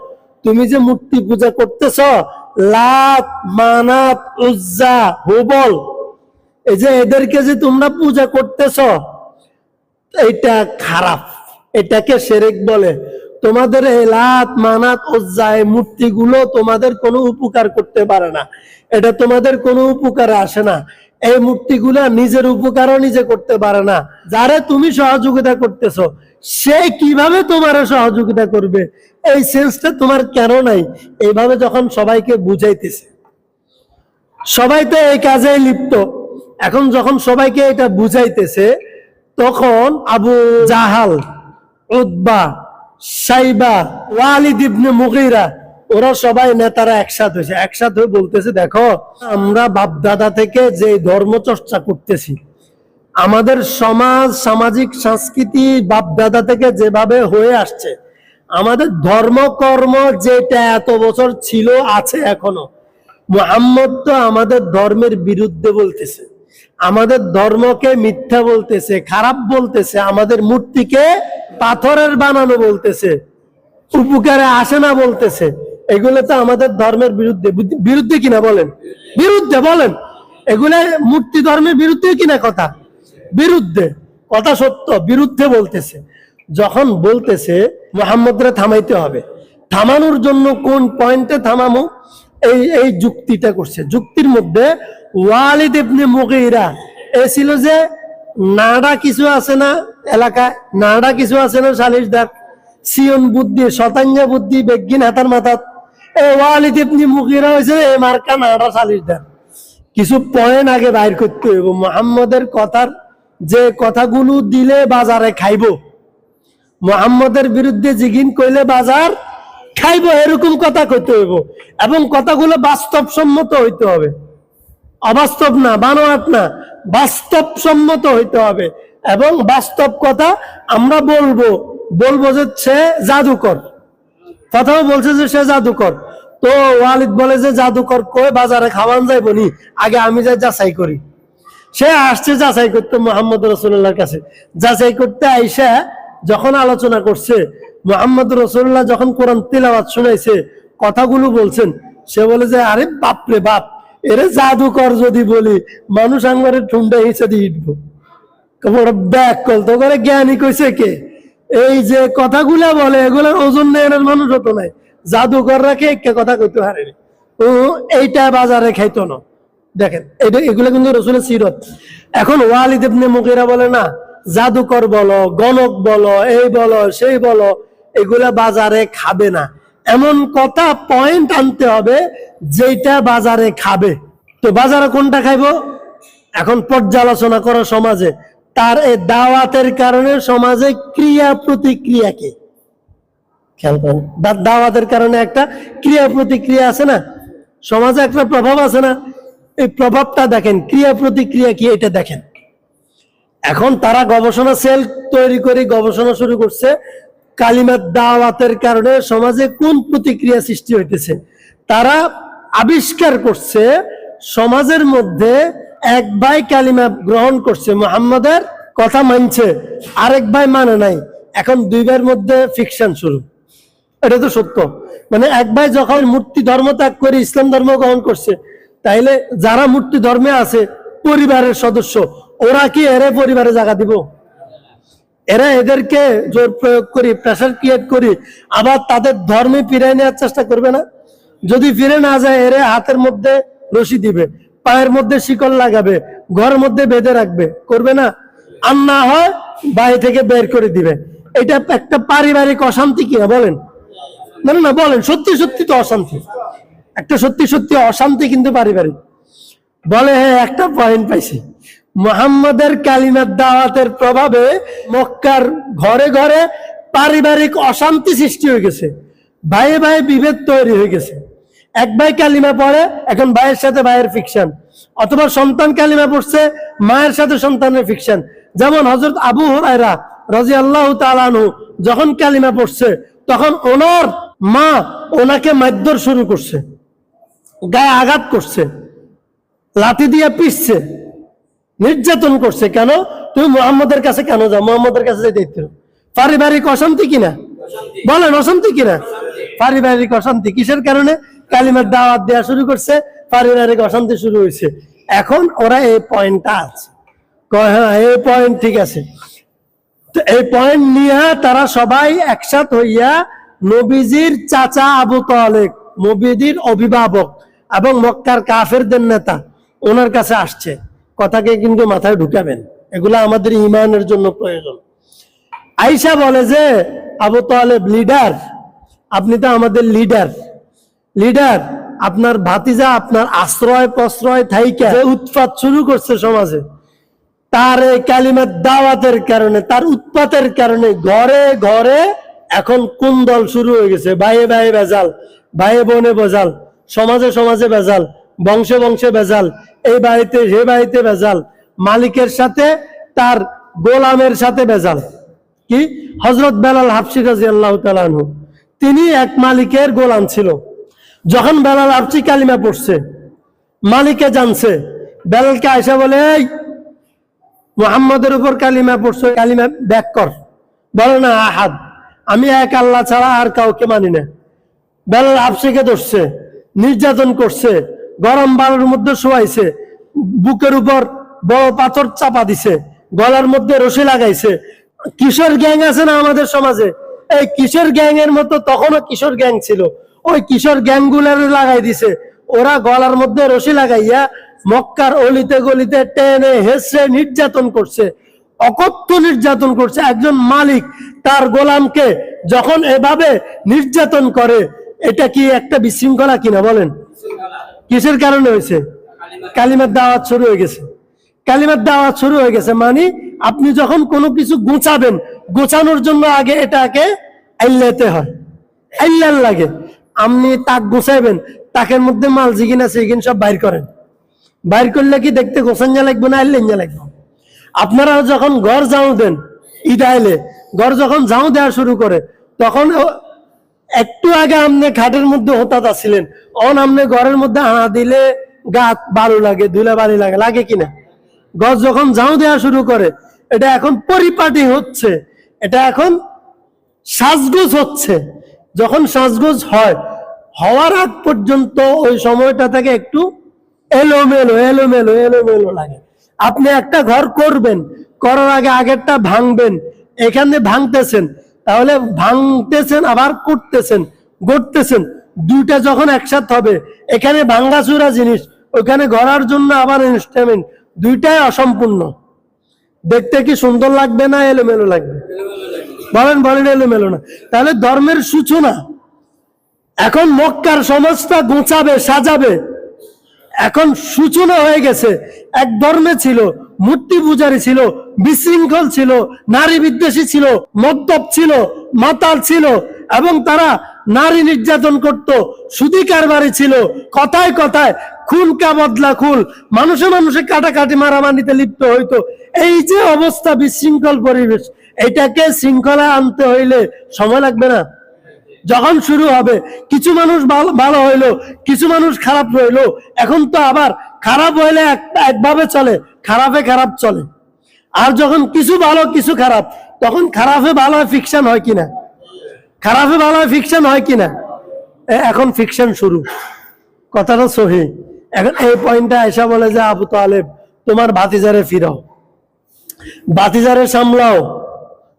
S1: তুমি যে মূর্তি পূজা করতেছ, লাত, মানাত, উজ্জা, হুবল, এই যে এদেরকে যে তোমরা পূজা করতেছ, এটা খারাপ, এটাকে শিরক বলে। তোমাদের এই লাত, মানাত, উজ্জা, এই মূর্তিগুলো তোমাদের কোনো উপকার করতে পারে না, এটা তোমাদের কোনো উপকারে আসে না। এই মূর্তিগুলা নিজের উপকারও নিজে করতে পারে না। যারে তুমি সহযোগিতা করতেছ, সে কিভাবে তোমার সহযোগিতা করবে, এই সেন্সটা তোমার কেন নাই? এইভাবে যখন সবাইকে বুঝাইতেছে, সবাই তো এই কাজে লিপ্ত। এখন যখন সবাইকে এটা বুঝাইতেছে, তখন আবু জাহাল, উতবা, সাইবা, ওয়ালিদ ইবনে মুগীরা, ওরা সবাই নেতারা একসাথ হয়ে বলতেছে, দেখো আমরা বাপদাদা থেকে যে ধর্ম চর্চা করতেছি, আমাদের সমাজ, সামাজিক সংস্কৃতি বাপদাদা থেকে যেভাবে হয়ে আসছে, আমাদের ধর্মকর্ম যেটা এত বছর ছিল, আছে এখনো, মুহাম্মদ তো আমাদের ধর্মের বিরুদ্ধে বলতেছে, আমাদের ধর্মকে মিথ্যা বলতেছে, খারাপ বলতেছে, আমাদের মূর্তিকে পাথরের বানানো বলতেছে, উপকারে আসে না বলতেছে। এগুলো তো আমাদের ধর্মের বিরুদ্ধে কিনা বলেন? বিরুদ্ধে বলেন। এগুলো মূর্তি ধর্মের বিরুদ্ধে কিনা কথা? বিরুদ্ধে। কথা সত্য, বিরুদ্ধে বলতেছে। যখন বলতেছে মুহাম্মদরে থামাইতে হবে, থামানোর জন্য কোন পয়েন্টে থামামো, এই যুক্তিটা করছে। যুক্তির মধ্যে ওয়ালিদ ইবনে মুগীরা এ ছিল যে নাড়া কিছু আছে না এলাকায়, নাড়া কিছু আছে না সালিশদার, সিয়ন বুদ্ধি, শতাঙ্গা বুদ্ধি, বেগিন হাতার মাথাত, ওয়ালিদ ইবনে মুগীরা হয়েছে এই মার্কা নাড়া সালিশদার। কিছু পয়েন্ট আগে বাইর করতে হইব। মুহাম্মদের কথার যে কথাগুলো দিলে বাজারে খাইব, মুহাম্মদের বিরুদ্ধে জিগিন কইলে বাজার খাইব, এরকম কথা কইতে হইব। এবং কথাগুলো বাস্তবসম্মত হইতে হবে, অবাস্তব না, বানোয়াট না, বাস্তবসম্মত হইতে হবে। এবং বাস্তব কথা আমরা বলবো যে সে জাদুকর, কথাও বলছে যে সে জাদুকর। তো ওয়ালিদ বলে যে জাদুকর কই বাজারে খাওয়ান যাইব নি, আগে আমি যাই যাচাই করি। সে আসছে যাচাই করতে মুহাম্মদ রাসূলুল্লাহর কাছে। যাচাই করতে আইসা যখন আলোচনা করছে, মুহাম্মদ রাসূলুল্লাহ যখন কোরআন তিলাওয়াত শুনাইছে, কথাগুলো বলছেন, সে বলে যে আরে বাপরে বাপ, এরে জাদুকর যদি বলি মানুষ আঙ্গারে ঠুন্ডা হিসা দিয়ে উঠবো। ব্যাক কল তো করে জ্ঞানী কইছে কে? এই যে কথাগুলা বলে, এগুলোর ওজন নেয়ার মানুষ হতো নাই, জাদুকররা কে কথা কইতে হারেনি, ও এইটা বাজারে খাইতো না। দেখেন এগুলো কিন্তু রাসূলের সিরত। এখন ওয়ালিদ ইবনে মুগীরা বলে না, জাদুকর বলো, গণক বলো, এই বলো, সেই বলো, এগুলা বাজারে খাবে না। এমন কথা পয়েন্ট আনতে হবে যেটা বাজারে খাবে। তো বাজারে কোনটা খাইবো? এখন পর্যালোচনা করো সমাজে, তার এই দাওয়াতের কারণে সমাজে ক্রিয়া প্রতিক্রিয়া কি খেয়াল করেন। দাওয়াতের কারণে একটা ক্রিয়া প্রতিক্রিয়া আছে না, সমাজে একটা প্রভাব আছে না। এই প্রভাবটা দেখেন, ক্রিয়া প্রতিক্রিয়া কি এটা দেখেন। এখন তারা গবেষণা সেল তৈরি করে গবেষণা শুরু করছে কালিমাত দাওয়াতের কারণে সমাজে কোন প্রতিক্রিয়া সৃষ্টি হইতেছে। তারা আবিষ্কার করছে সমাজের মধ্যে এক ভাই কালিমা গ্রহণ করছে, মুহাম্মাদের কথা মানছে, আরেক ভাই মানে নাই, এখন দুই ভাইয়ের মধ্যে ফিকশন শুরু। এটা তো সত্য, মানে এক ভাই যখন মূর্তি ধর্ম ত্যাগ করে ইসলাম ধর্ম গ্রহণ করছে, তাইলে যারা মূর্তি ধর্মে আছে পরিবারের সদস্য, ওরা কি এরা পরিবারে জায়গা দিব? এরা এদেরকে জোর প্রয়োগ করি, প্রেশার ক্রিয়েট করি, আবার তাদের ধর্মে ফিরিয়ে নেওয়ার চেষ্টা করবে না? যদি ফিরে না যায়, এরা হাতের মধ্যে রশি দিবে, পায়ের মধ্যে শিকল লাগাবে, ঘরের মধ্যে বেঁধে রাখবে, করবে না? আর না হয় বাড়ি থেকে বের করে দিবে। এটা একটা পারিবারিক অশান্তি কিনা বলেন? না না বলেন, সত্যি সত্যি তো অশান্তি, একটা সত্যি সত্যি অশান্তি কিন্তু পারিবারিক। বলে হ্যাঁ, একটা পয়েন্ট পাইছি, মুহাম্মাদের কালিমার দাওয়াতের প্রভাবে মক্কার ঘরে ঘরে পারিবারিক অশান্তি সৃষ্টি হয়ে গেছে, ভাইয়ে ভাইয়ে বিভেদ তৈরি হয়ে গেছে। এক ভাই কালিমা পড়ে, এখন ভাইয়ের সাথে ভাইয়ের ফিকশন, অথবা সন্তান কালিমা পড়ছে, মায়ের সাথে সন্তানের ফিকশন। যেমন হযরত আবু হুরায়রা রাদিয়াল্লাহু তাআলা আনহু যখন কালিমা পড়ছে, তখন ওনার মা ওনাকে মারধর শুরু করছে, গায়ে আঘাত করছে, লাঠি দিয়ে পিষছে, নির্যাতন করছে। কেন? তুমি মুহাম্মাদের কাছে কেন যাও? মুহাম্মাদের কাছে যেতে দিতে। পারিবারিক অশান্তি কিনা বলেন? অশান্তি কিনা? পারিবারিক অশান্তি কিসের কারণে? কালিমার দাওয়াত দেওয়া শুরু করছে, পারিবারিক অশান্তি শুরু হয়েছে। এখন ওরা এই পয়েন্টটা আছে, হ্যাঁ এই পয়েন্ট ঠিক আছে, তো এই পয়েন্ট নিয়ে তারা সবাই একসাথ হইয়া নবীজির চাচা আবু তালেব, নবীজির অভিভাবক এবং মক্কার কাফেরদের নেতা, ওনার কাছে আসছে। কথাকে কিন্তু মাথায় ঢুকাবেন, এগুলা আমাদের ইমানের জন্য প্রয়োজন। আয়েশা বলে যে, আবু তালেব লিডার, আপনি তো আমাদের লিডার, আপনার ভাতিজা আপনার আশ্রয় প্রশ্রয় থাইকা যে উৎপাত শুরু করছে সমাজে, তার এই কালিমার দাওয়াতের কারণে, তার উৎপাতের কারণে ঘরে ঘরে এখন কুন্দল শুরু হয়ে গেছে। ভাইয়ে ভাইয়ে বেজাল, ভাইয়ে বোনে বেজাল, সমাজে সমাজে বেজাল, বংশে বংশে বেজাল, এই বাড়িতে সে বাড়িতে বেজাল, মালিকের সাথে তার গোলামের সাথে বেজাল। কি? হযরত বেলাল হাবশী রাদিয়াল্লাহু তাআলা আনহু, তিনি এক মালিকের গোলাম ছিল। যখন বেলাল হাবশী কালিমা পড়ছে, মালিকে জানছে, বেলালকে আয়েশা বলে, এই মুহাম্মাদের উপর কালিমা পড়ছে, কালিমা ব্যাক কর। বলে না, আহাদ, আমি এক আল্লাহ ছাড়া আর কাউকে মানি না। বেলাল হাবশীকে ধরছে, নির্যাতন করছে, গরম বালুর মধ্যে শোয়াইছে, বুকের উপর বড় পাথর চাপা দিছে, গলার মধ্যে রশি লাগাইছে। কিশোর গ্যাং আছে না আমাদের সমাজে, এই কিশোর গ্যাং এর মতো তখনও কিশোর গ্যাং ছিল, ওই কিশোর গ্যাং গুলার লাগাই দিছে। ওরা গলার মধ্যে রশি লাগাইয়া মক্কার অলিতে গলিতে টেনে হেসে নির্যাতন করছে, অকথ্য নির্যাতন করছে। একজন মালিক তার গোলামকে যখন এভাবে নির্যাতন করে, এটা কি একটা বিশৃঙ্খলা কিনা বলেন? কিসের কারণে হয়েছে? কালিমার দাওয়াত শুরু হয়ে গেছে। কালিমার দাওয়াত শুরু হয়ে গেছে মানে আপনি যখন কোনো কিছু গোছাবেন, গোছানোর জন্য আগে এটাকে আইল্লাতে হয়, আইল্লার লাগে। আপনি তাক গোছাইবেন, তাকের মধ্যে মাল জিগিন আছে, এগিন সব বাইর করেন, বাইর করলে কি দেখতে গোছাঞ্জা লাগবে না আইল্লাঞ্জা লাগবে? আপনারা যখন ঘর ঝাউ দেন, ঈদ আইলে ঘর যখন ঝাউ দেওয়া শুরু করে, তখন একটু আগে আপনি খাটের মধ্যে হতাত আছিলেন, অন আপনি ঘরের মধ্যে হানা দিলে গাত বালু লাগে, ধুলা বালি লাগে, লাগে কিনা? গছ যখন ঝাউ দেওয়া শুরু করে, এটা এখন পরিপাটি হচ্ছে, এটা এখন সাজগোজ হচ্ছে। যখন সাজগোজ হয়, হওয়ার আগ পর্যন্ত ওই সময়টা থেকে একটু এলোমেলো এলোমেলো এলোমেলো লাগে। আপনি একটা ঘর করবেন, করার আগে আগেরটা ভাঙবেন, এখানে ভাঙতেছেন, তাহলে ভাঙতেছেন আবার করতেছেন, গড়তেছেন, দুইটা যখন একসাথে হবে, এখানে ভাঙ্গাচুরা জিনিস, ওখানে গড়ার জন্য আবার ইনস্ট্রুমেন্ট, দুইটাই অসম্পূর্ণ। দেখতে কি সুন্দর লাগবে না এলোমেলো লাগবে? বলেন বলেন, এলোমেলো না? তাহলে ধর্মের সূচনা এখন মক্কার সমাজটা গোছাবে, সাজাবে, এখন সূচনা হয়ে গেছে। এক ধর্মে ছিল, মূর্তি পূজারী ছিল, বিশৃঙ্খল ছিল, নারী বিদ্বেষী ছিল, মদ্যপ ছিল, মাতাল ছিল, এবং তারা নারী নির্যাতন করত, সুদী কারবারি ছিল, কথায় কথায় খুন কা বদলা খুন, মানুষে মানুষে কাটাকাটি মারামারিতে লিপ্ত হইতো। এই যে অবস্থা, বিশৃঙ্খল পরিবেশ, এটাকে শৃঙ্খলায় আনতে হইলে সময় লাগবে না? যখন শুরু হবে, কিছু মানুষ ভালো হইলো, কিছু মানুষ খারাপ রইলো। এখন তো আবার খারাপ হইলে একভাবে চলে, খারাপে খারাপ চলে। আর যখন কিছু ভালো কিছু খারাপ, তখন খারাপে ভালো ফিকশন হয় কিনা? খারাপে ভালো ফিকশন হয় কিনা? এখন ফিকশন শুরু। কথাটা সহি। এখন এই পয়েন্টটা এসে বলে যে আবু তালেব, তোমার ভাতিজারে ফিরাও, ভাতিজারে সামলাও,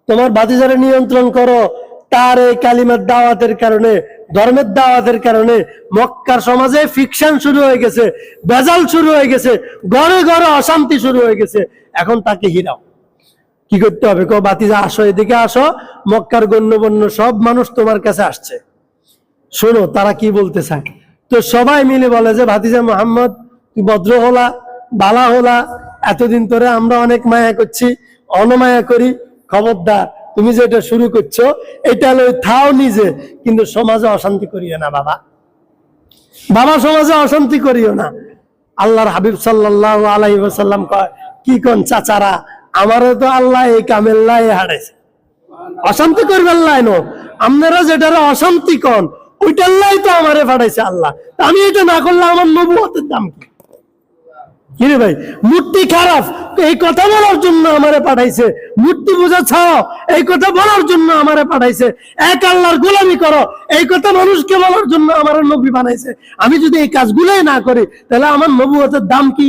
S1: তোমার ভাতিজারে নিয়ন্ত্রণ করো। তার এই কালিমার দাওয়াতের কারণে, ধর্মের দাওয়াতের কারণে মক্কার সমাজে ফিকশন শুরু হয়ে গেছে, বেজাল শুরু হয়ে গেছে, ঘরে ঘরে অশান্তি শুরু হয়ে গেছে। এখন তাকে হিরাও। কি করতে হবে? ভাতিজা আসো, এদিকে আসো, মক্কার গণ্যমান্য সব মানুষ তোমার কাছে আসছে, শোনো তারা কি বলতে চায়। তো সবাই মিলে বলে যে ভাতিজা মোহাম্মদ, তুই ভদ্র হলা, বালা হলা, এতদিন ধরে আমরা অনেক মায়া করছি, অনমায়া করি, খবরদার তুমি যেটা শুরু করছো এটা থাও নিজে, কিন্তু সমাজে অশান্তি করিও না বাবা, বাবা সমাজে অশান্তি করিও না। আল্লাহর হাবিব সাল্লাল্লাহু আলাইহি ওয়াসাল্লাম কয়, কি কোন চাচারা, আমারও তো আল্লাহ এই কামেল্লাই হারাইছে, অশান্তি করবেন লাই নো, আপনারা যেটারে অশান্তি কন ওইটাল্লাই তো আমারে পাঠাইছে আল্লাহ। আমি এটা না করলে আমার নবুয়তের দাম কি? কিরে ভাই, মূর্তি খারাপ এই কথা বলার জন্য আমারে পাঠাইছে, মূর্তি পূজা ছাড়ো এই কথা বলার জন্য আমারে পাঠাইছে, এক আল্লাহর গোলামি করো এই কথা মানুষকে বলার জন্য আমার নবী বানাইছে। আমি যদি এই কাজগুলোই না করি তাহলে আমার নবুয়তের দাম কি?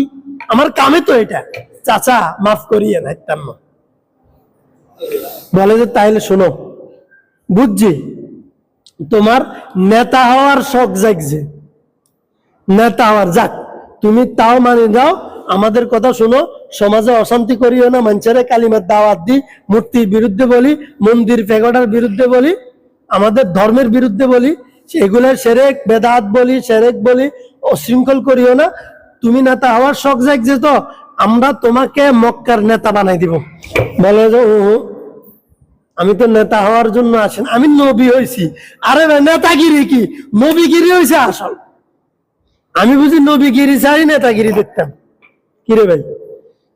S1: আমার কামে তো এটা। চাচা মাফ করিয়ে না, বলে যে তাইলে শোনো, বুঝছি তোমার নেতা হওয়ার শখ জাগছে, নেতা হওয়ার যাক, তুমি তাও মানে যাও, আমাদের কথা শুনো, সমাজে অশান্তি করিও না, মানুষের কালিমার দাওয়াত দি, মূর্তির বিরুদ্ধে বলি, মন্দির ফেগড়ার বিরুদ্ধে বলি, আমাদের ধর্মের বিরুদ্ধে বলি, এগুলোর শিরক বেদাত বলি, শিরক বলি, অশৃঙ্খল করিও না। তুমি নেতা হওয়ার শখ জাগছে তো, আমরা তোমাকে মক্কার নেতা বানাই দিব। বলে যে আমি তো নেতা হওয়ার জন্য আসেন, আমি নবী হয়েছি। আরে ভাই নেতাগিরি কি, নবীগিরি হয়েছে আসল। আমি বুঝি নবীগিরি চাই, নেতাগিরি দেখতাম। কিরে ভাই,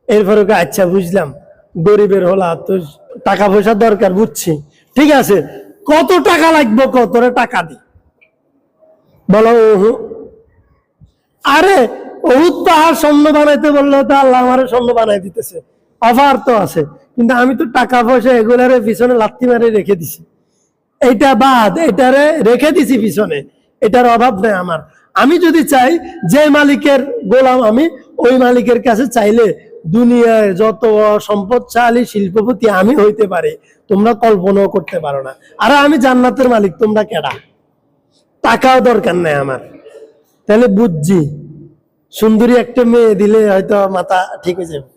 S1: এরপরে আচ্ছা বুঝলাম, গরিবের হলা তো টাকা পয়সা দরকার, বুঝছি, ঠিক আছে, কত টাকা লাগবে, কতরে টাকা দি, বলো। আরে বহুত পাহাড় স্বর্ণ বানাইতে বললে তো আল্লাহ আমার স্বর্ণ বানাই দিতেছে, অফার তো আছে, কিন্তু আমি তো টাকা পয়সা এগুলারে পিছনে লাথি মারে রেখে দিছি, এইটা বাদ, এটারে রেখে দিছি পিছনে, এটার অভাব নেই আমার। আমি যদি চাই, যে মালিকের গোলাম আমি, ওই মালিকের কাছে চাইলে দুনিয়ায় যত সম্পদশালী শিল্পপতি আমি হইতে পারি, তোমরা কল্পনাও করতে পারো না। আর আমি জান্নাতের মালিক, তোমরা কেডা? টাকাও দরকার নেই আমার। তাহলে বুঝছি, সুন্দরী একটা মেয়ে দিলে হয়তো মাথা ঠিক হয়ে যাবে।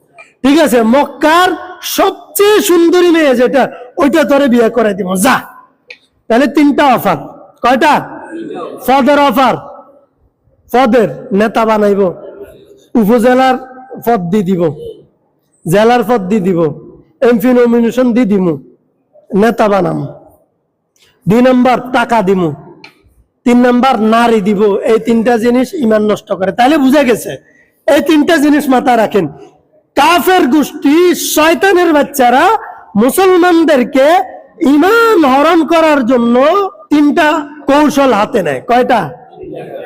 S1: ঠিক আছে, মক্কার সবচেয়ে সুন্দরী মেয়ে যেটা, ওইটা তোরে বিয়ে করে দিব, যা। তাহলে তিনটা অফার, কয়টা? পদের অফার, পদের নেতা বানাইব, উপজেলার পদ দিয়ে দিব, জেলার পদ দিয়ে দিব, এমপি নমিনেশন দিয়ে দিব, নেতা বানাম। 2 নম্বর টাকা দিব, 3 নম্বর নারী দিব। এই তিনটা জিনিস ইমান নষ্ট করে। তাহলে বুঝা গেছে, এই তিনটা জিনিস মাথায় রাখেন। কাফের গোষ্ঠী, শয়তানের বাচ্চারা মুসলমানদেরকে ইমান হরণ করার জন্য 3টা কৌশল হাতে নেয়। কয়টা?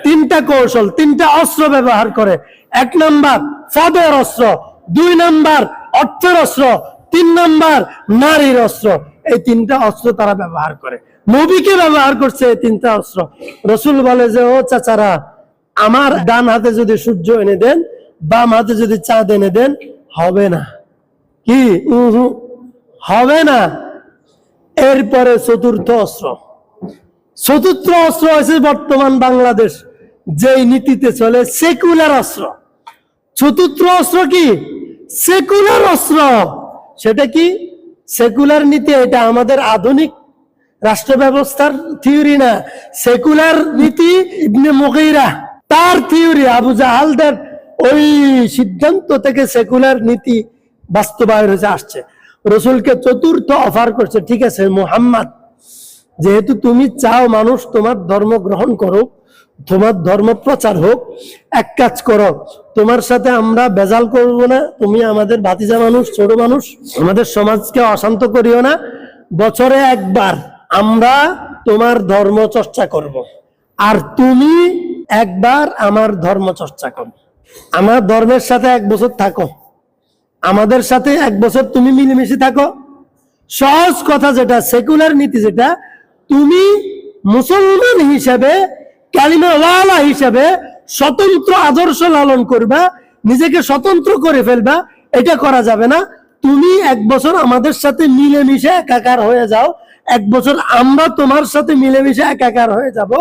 S1: 3টা কৌশল, 3টা অস্ত্র ব্যবহার করে। 1 নম্বর পদের অস্ত্র, 2 নম্বর অর্থের অস্ত্র, 3 নম্বর নারীর অস্ত্র। এই 3টা অস্ত্র তারা ব্যবহার করে। নবীকে ব্যবহার করছে এই 3টা অস্ত্র। রসুল বলে যে, ও চাচারা, আমার ডান হাতে যদি সূর্য এনে দেন, বাম হাতে যদি চাঁদ এনে দেন, হবে না। কি? হবে না। এরপরে চতুর্থ অস্ত্র, চতুর্থ অস্ত্র আছে বর্তমান বাংলাদেশ যেই নীতিতে চলে, সেকুলার অস্ত্র। চতুর্থ অস্ত্র কি? সেকুলার অস্ত্র। সেটা কি? সেকুলার নীতি, এটা আমাদের আধুনিক রাষ্ট্র ব্যবস্থার থিওরি না, সেকুলার নীতি ইবনে মুগীরা তার থিওরি। আবু জাহালদের ওই সিদ্ধান্ত থেকে সেকুলার নীতি বাস্তবায়ন হয়ে আসছে। রসুলকে চতুর্থ অফার করছে, ঠিক আছে মুহাম্মদ, যেহেতু তুমি চাও মানুষ তোমার ধর্ম গ্রহণ করুক, তোমার ধর্ম প্রচার হোক। এক কাজ করো, তোমার সাথে আমরা বেজাল করব না, তুমি আমাদের ভাতিজা মানুষ, ছোট মানুষ, আমাদের সমাজকে অশান্ত করিও না। বছরে একবার আমরা তোমার ধর্ম চর্চা করব, আর তুমি একবার আমার ধর্ম চর্চা করো। আমার ধর্মের সাথে 1 বছর থাকো, আমাদের সাথে 1 বছর তুমি মিলেমিশে থাকো। সহজ কথা যেটা, সেকুলার নীতি যেটা, তুমি মুসলমান হিসেবে, কালিমাওয়ালা হিসেবে স্বতন্ত্র আদর্শ লালন করবা, নিজেকে স্বতন্ত্র করে ফেলবা, এটা করা যাবে না। তুমি 1 বছর আমাদের সাথে মিলেমিশে একাকার হয়ে যাও, 1 বছর আমরা তোমার সাথে মিলেমিশে একাকার হয়ে যাব,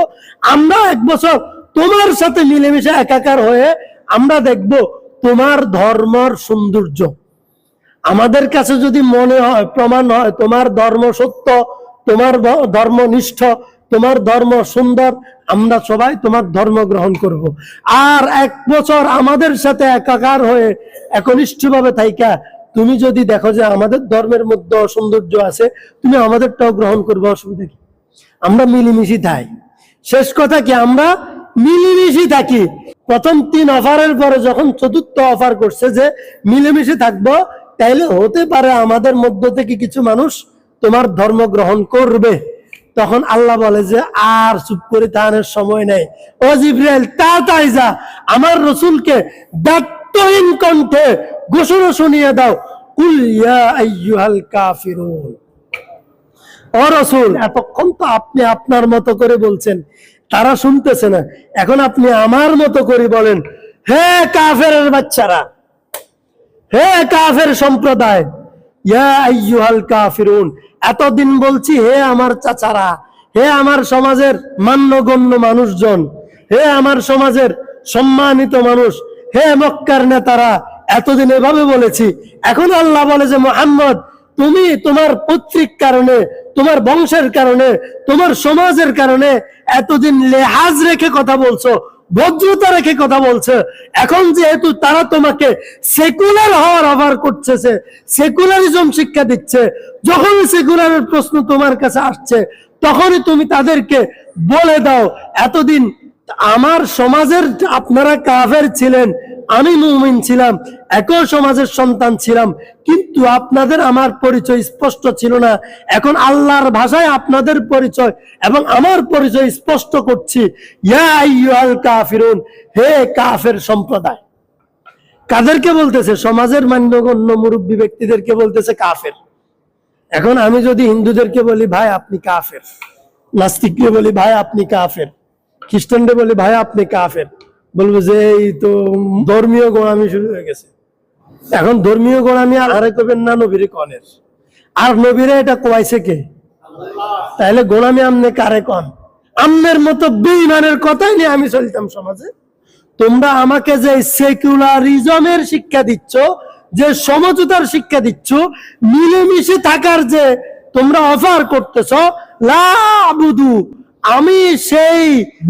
S1: আমরা 1 বছর তোমার সাথে মিলেমিশে একাকার হয়ে আমরা দেখব তোমার ধর্মের সৌন্দর্য। আমাদের কাছে যদি মনে হয়, প্রমাণ হয় তোমার ধর্ম সত্য, তোমার ধর্ম নিষ্ঠ, তোমার ধর্ম সুন্দর, আমরা সবাই তোমার ধর্ম গ্রহণ করব। আর 1 বছর আমাদের সাথে একাকার হয়ে একনিষ্ঠভাবে থাইকা তুমি যদি দেখো যে আমাদের ধর্মের মধ্যে সৌন্দর্য আছে, তুমি আমাদেরটাও গ্রহণ করবে, অসুবিধা কি? আমরা মিলিমিশি থাই। শেষ কথা কি, আমরা মিলিমিশি থাকি। প্রথম 3 অফারের পরে যখন 4র্থ অফার করছে যে মিলেমিশে থাকবো, তাইলে হতে পারে আমাদের মধ্য থেকে কিছু মানুষ তোমার ধর্ম গ্রহণ করবে। তখন আল্লাহ বলে যে আর চুপ করে থাকার সময় নেই, ও জিবরাইল তাড়াতাড়ি যা, আমার রাসূলকে দায়িত্বহীন কণ্ঠে ঘোষণা শুনিয়ে দাও, কুল ইয়া আইয়ুহাল কাফিরুন। ও রাসূল, এতক্ষণ তো আপনি আপনার মতো করে বলছেন, তারা শুনতেছে না, এখন আপনি আমার মতো করে বলেন, হে কাফেরের বাচ্চারা, হে কাফের সম্প্রদায়, ইয়া আইয়ুহাল কাফিরুন। এতদিন বলছি হে আমার চাচারা, হে আমার সমাজের মান্যগণ্য মানুষজন, হে আমার সমাজের সম্মানিত মানুষ, হে মক্কার নেতারা, এতদিন এভাবে বলেছি। এখন আল্লাহ বলে যে মুহাম্মদ, তুমি তোমার পৈতৃক কারণে, তোমার বংশের কারণে, তোমার সমাজের কারণে এতদিন লেহাজ রেখে কথা বলছো, ভদ্রতা রেখে কথা বলছে। এখন যেহেতু তারা তোমাকে সেকুলার হওয়ার অফার করতেছে, সেকুলারিজম শিক্ষা দিচ্ছে, যখনই সেকুলারের প্রশ্ন তোমার কাছে আসছে, তখনই তুমি তাদেরকে বলে দাও, এতদিন আমার সমাজের আপনারা কাফের ছিলেন, আমি মুমিন ছিলাম, একই সমাজের সন্তান ছিলাম, কিন্তু আপনাদের আমার পরিচয় স্পষ্ট ছিল না। এখন আল্লাহর ভাষায় আপনাদের পরিচয় এবং আমার পরিচয় স্পষ্ট করছি, ইয়া আইয়ুহাল কাফিরুন, হে কাফের সম্প্রদায়। কাদেরকে বলতেছে? সমাজের মান্যগণ্য মুরব্বী ব্যক্তিদেরকে বলতেছে কাফের। এখন আমি যদি হিন্দুদেরকে বলি ভাই আপনি কাফের, নাস্তিককে বলি ভাই আপনি কাফের, খ্রিস্টানদের বলি ভাই আপনি কাফের, বলবো যে এই তো ধর্মীয় গোড়ামি শুরু হয়ে গেছে। এখন ধর্মীয় গোড়ামি আরে কবেন না, নবীরে কনের, আর নবীরে এটা কোয়াইছে কে? তাহলে গোড়ামি আমনে কারে কন? আমনের মতো বেঈমানের কথাই নিয়ে আমি চলতাম সমাজে। তোমরা আমাকে যে সেকুলারিজমের শিক্ষা দিচ্ছ, যে সমঝোতার শিক্ষা দিচ্ছ, মিলেমিশে থাকার যে তোমরা অফার করতেছ, লা আবুদু, আমি সেই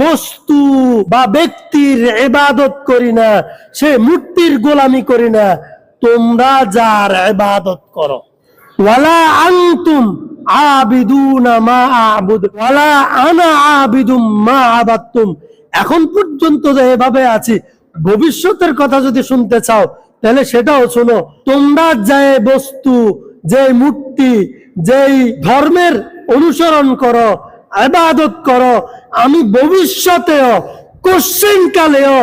S1: বস্তু বা ব্যক্তির ইবাদত করি না, সে মূর্তির গোলামি করি না, তোমরা যার ইবাদত করো। ওয়ালা আনতুম আবিদুনা মা আবুদ ওয়ালা আনা আবিদুম মা আবাদতুম। এখন পর্যন্ত যে এভাবে আছি, ভবিষ্যতের কথা যদি শুনতে চাও তাহলে সেটাও শোনো। তোমরা যে বস্তু, যে মূর্তি, যেই ধর্মের অনুসরণ করো, ইবাদত করো, আমি ভবিষ্যতেও কোশ্চিনকালেও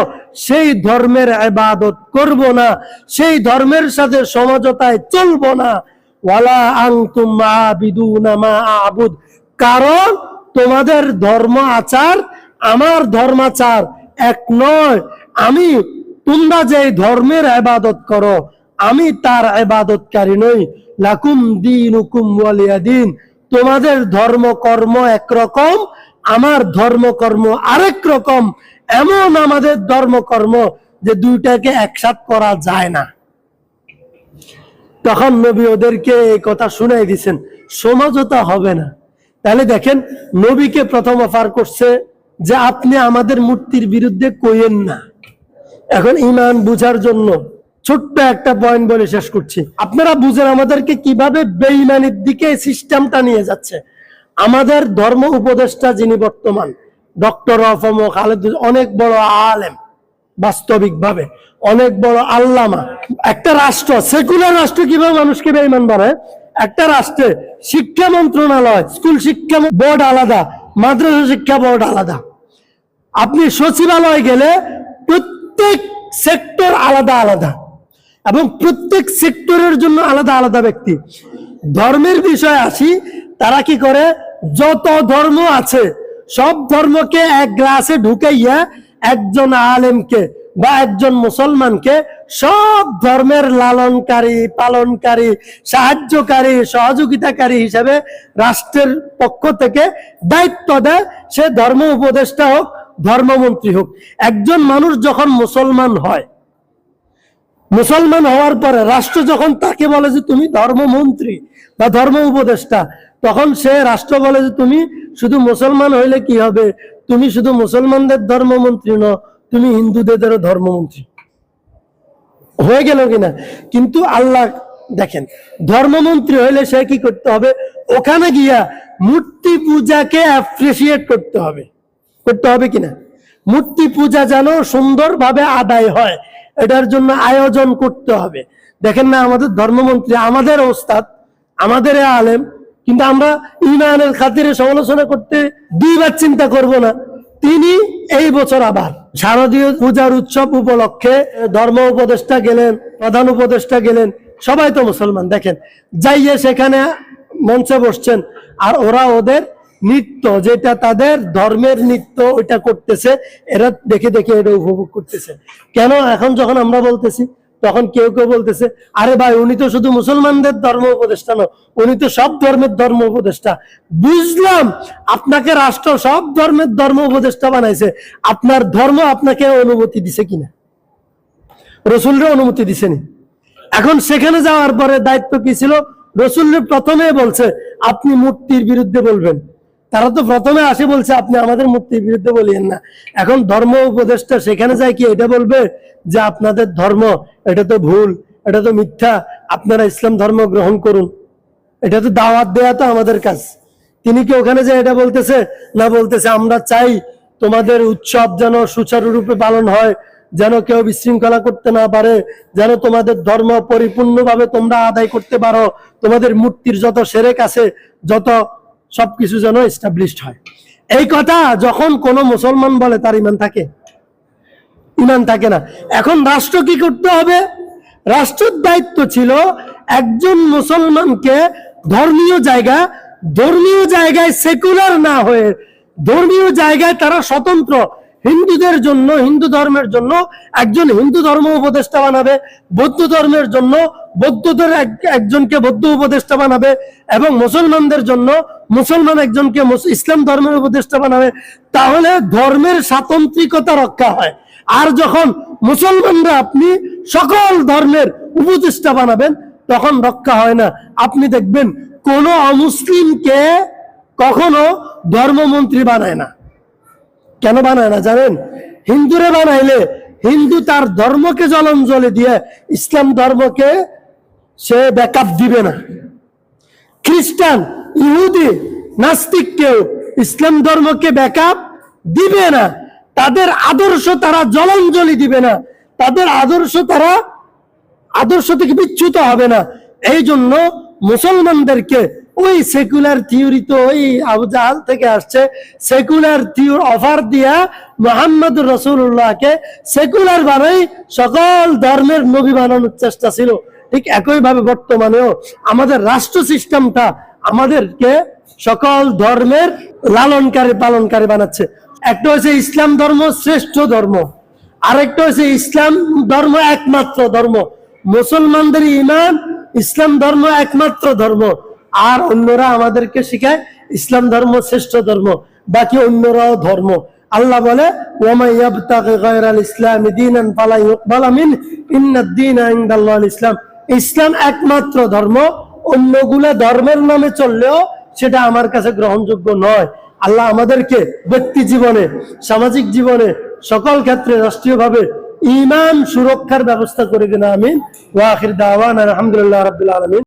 S1: সেই ধর্মের ইবাদত করব না, সেই ধর্মের সাথে সমঝোতায় চলবো না। ওয়ালা আনতুম আবিদুনা মা আবুদ, কারণ তোমাদের ধর্ম আচার আমার ধর্মাচার এক নয়। আমি, তোমরা যে ধর্মের ইবাদত করো, আমি তার ইবাদতকারী নই। লাকুম দীনুকুম ওয়ালিয়া দীন, তোমাদের ধর্ম কর্ম একরকম, আমার ধর্ম কর্ম আরেক রকম। এমন আমাদের ধর্ম কর্ম যে দুইটাকে একসাথ করা যায় না। তখন নবী ওদেরকে এই কথা শুনাই দিচ্ছেন, সমঝোতা হবে না। তাহলে দেখেন, নবীকে প্রথম অফার করছে যে আপনি আমাদের মূর্তির বিরুদ্ধে কইেন না। এখন ইমান বুঝার জন্য ছোট্ট একটা পয়েন্ট বলে শেষ করছি। আপনারা বুঝেন আমাদেরকে কিভাবে বেঈমানির দিকে সিস্টেমটা নিয়ে যাচ্ছে। আমাদের ধর্ম উপদেষ্টা যিনি বর্তমান, ডক্টর অফ খালেদ, অনেক বড় আলেম, বাস্তবিকভাবে অনেক বড় আল্লামা। একটা রাষ্ট্র, সেকুলার রাষ্ট্র কিভাবে মানুষকে বেঈমান বানায়? একটা রাষ্ট্রে শিক্ষা মন্ত্রণালয়, স্কুল শিক্ষা বোর্ড আলাদা, মাদ্রাসা শিক্ষা বোর্ড আলাদা। আপনি সচিবালয় গেলে প্রত্যেক সেক্টর আলাদা আলাদা, এবং প্রত্যেক সেক্টরের জন্য আলাদা আলাদা ব্যক্তি। ধর্মের বিষয়ে আসি, তারা কি করে, যত ধর্ম আছে সব ধর্মকে এক গ্লাসে ঢুকাইয়া একজন আলেমকে বা একজন মুসলমানকে সব ধর্মের লালনকারী, পালনকারী, সাহায্যকারী, সহযোগিতাকারী হিসেবে রাষ্ট্রের পক্ষ থেকে দায়িত্ব দেয়। সে ধর্ম উপদেষ্টা হোক, ধর্মমন্ত্রী হোক। একজন মানুষ যখন মুসলমান হয়, মুসলমান হওয়ার পরে রাষ্ট্র যখন তাকে বলে যে তুমি ধর্মমন্ত্রী বা ধর্ম উপদেষ্টা, তখন সে রাষ্ট্র বলে যে তুমি শুধু মুসলমান হইলে কি হবে, তুমি শুধু মুসলমানদের ধর্মমন্ত্রী নও, তুমি হিন্দুদেরও ধর্মমন্ত্রী। হয়ে গেল কিনা? কিন্তু আল্লাহ দেখেন, ধর্মমন্ত্রী হইলে সে কি করতে হবে? ওখানে গিয়া মূর্তি পূজাকে অ্যাপ্রিসিয়েট করতে হবে। করতে হবে কিনা? মূর্তি পূজা যেন সুন্দরভাবে আদায় হয়, এটার জন্য আয়োজন করতে হবে। দেখেন না, আমাদের ধর্মমন্ত্রী, আমাদের ওস্তাদ, আমাদের আলেম, কিন্তু আমরা ইমানের খাতিরে সমালোচনা করতে দুইবার চিন্তা করব না। তিনি এই বছর আবার শারদীয় পূজার উৎসব উপলক্ষে ধর্ম উপদেষ্টা গেলেন, প্রধান উপদেষ্টা গেলেন, সবাই তো মুসলমান। দেখেন, যাইয়ে সেখানে মঞ্চে বসছেন, আর ওরা ওদের নৃত্য, যেটা তাদের ধর্মের নৃত্য, ওইটা করতেছে। এরা দেখে দেখে এটা উপভোগ করতেছে। কেন? এখন যখন আমরা বলতেছি, তখন কেউ কেউ বলতেছে, আরে ভাই, উনি তো শুধু মুসলমানদের ধর্ম উপদেষ্টা নয়, উনি তো সব ধর্মের ধর্ম উপদেষ্টা। বুঝলাম, আপনাকে রাষ্ট্র সব ধর্মের ধর্ম উপদেষ্টা বানাইছে, আপনার ধর্ম আপনাকে অনুমতি দিছে কিনা? রসুলরে অনুমতি দিছেনি। এখন সেখানে যাওয়ার পরে দায়িত্ব কি ছিল? রসুলরে প্রথমে বলছে আপনি মূর্তির বিরুদ্ধে বলবেন। তারা তো প্রথমে আসে বলছে আপনি আমাদের মূর্তির বিরুদ্ধে বলিয়েন না। এখন ধর্ম উপদেষ্টা সেখানে যায় কি এটা বলবে যে আপনাদের ধর্ম এটা তো ভুল, এটা তো মিথ্যা, আপনারা ইসলাম ধর্ম গ্রহণ করুন? এটা তো দাওয়াত দেয়া তো আমাদের কাজ। তিনি কি ওখানে যে এটা বলতেছে? না, বলতেছে আমরা চাই তোমাদের উৎসব যেন সুচারুরূপে পালন হয়, যেন কেউ বিশৃঙ্খলা করতে না পারে, যেন তোমাদের ধর্ম পরিপূর্ণভাবে তোমরা আদায় করতে পারো, তোমাদের মূর্তির যত শিরক আছে, যত সবকিছু যেন এস্টাবলিশড হয়। এই কথা যখন কোন মুসলমান বলে, তার ইমান থাকে? ইমান থাকে না। এখন রাষ্ট্র কি করতে হবে? রাষ্ট্রের দায়িত্ব ছিল একজন মুসলমানকে ধর্মীয় জায়গায় সেকুলার না হয়ে, ধর্মীয় জায়গায় তারা স্বতন্ত্র, হিন্দুদের জন্য, হিন্দু ধর্মের জন্য একজন হিন্দু ধর্ম উপদেষ্টা বানাবে, বৌদ্ধ ধর্মের জন্য বৌদ্ধদের একজনকে বৌদ্ধ উপদেষ্টা বানাবে, এবং মুসলমানদের জন্য মুসলমান একজনকে ইসলাম ধর্মের উপদেষ্টা বানাবে। তাহলে ধর্মের স্বাতন্ত্রিকতা রক্ষা হয়। আর যখন মুসলমানরা আপনি সকল ধর্মের উপদেষ্টা বানাবেন, তখন রক্ষা হয় না। আপনি দেখবেন কোন অমুসলিমকে কখনো ধর্মমন্ত্রী বানায় না। কেন বানায় না জানেন? হিন্দুরে বানাইলে হিন্দু তার ধর্মকে জলাঞ্জলি দিয়ে ইসলাম ধর্মকে সে ব্যাকআপ দিবে না। খ্রিস্টান, ইহুদি, নাস্তিককেও ইসলাম ধর্মকে ব্যাকআপ দিবে না। তাদের আদর্শ তারা জলাঞ্জলি দিবে না, তাদের আদর্শ থেকে বিচ্যুত হবে না। এই জন্য মুসলমানদেরকে ওই সেকুলার থিওরি, তো ওই আবু জাহাল থেকে আসছে, সেকুলার থিওরি অফার দিয়া মুহাম্মদ রাসূলুল্লাহকে সেকুলার বানাই সকল ধর্মের নবী বানানোর চেষ্টা ছিল। ঠিক একইভাবে বর্তমানেও আমাদের রাষ্ট্র সিস্টেমটা আমাদেরকে সকল ধর্মের লালনকারী, পালনকারী বানাচ্ছে। একটা হচ্ছে ইসলাম ধর্ম শ্রেষ্ঠ ধর্ম, আরেকটা হচ্ছে ইসলাম ধর্ম একমাত্র ধর্ম। মুসলমানদের ঈমান ইসলাম ধর্ম একমাত্র ধর্ম, আর অন্যরা আমাদেরকে শিখায় ইসলাম ধর্ম শ্রেষ্ঠ ধর্ম, বাকি অন্যরাও ধর্ম। আল্লাহ বলে ওয়ামা ইয়াবতাগি গায়রাল ইসলামি দীনান ফালা ইউকবালা মিনহু ইন্নাদ-দীনা ইনদাল্লাহিল ইসলাম। ইসলাম একমাত্র ধর্ম, অন্যগুলা ধর্মের নামে চললেও সেটা আমার কাছে গ্রহণযোগ্য নয়। আল্লাহ আমাদেরকে ব্যক্তি জীবনে, সামাজিক জীবনে, সকল ক্ষেত্রে রাষ্ট্রীয়ভাবে ঈমান সুরক্ষার ব্যবস্থা করে দেন। আমিন। ওয়া আখির দাওয়ানা আলহামদুলিল্লাহি রাব্বিল আলামিন।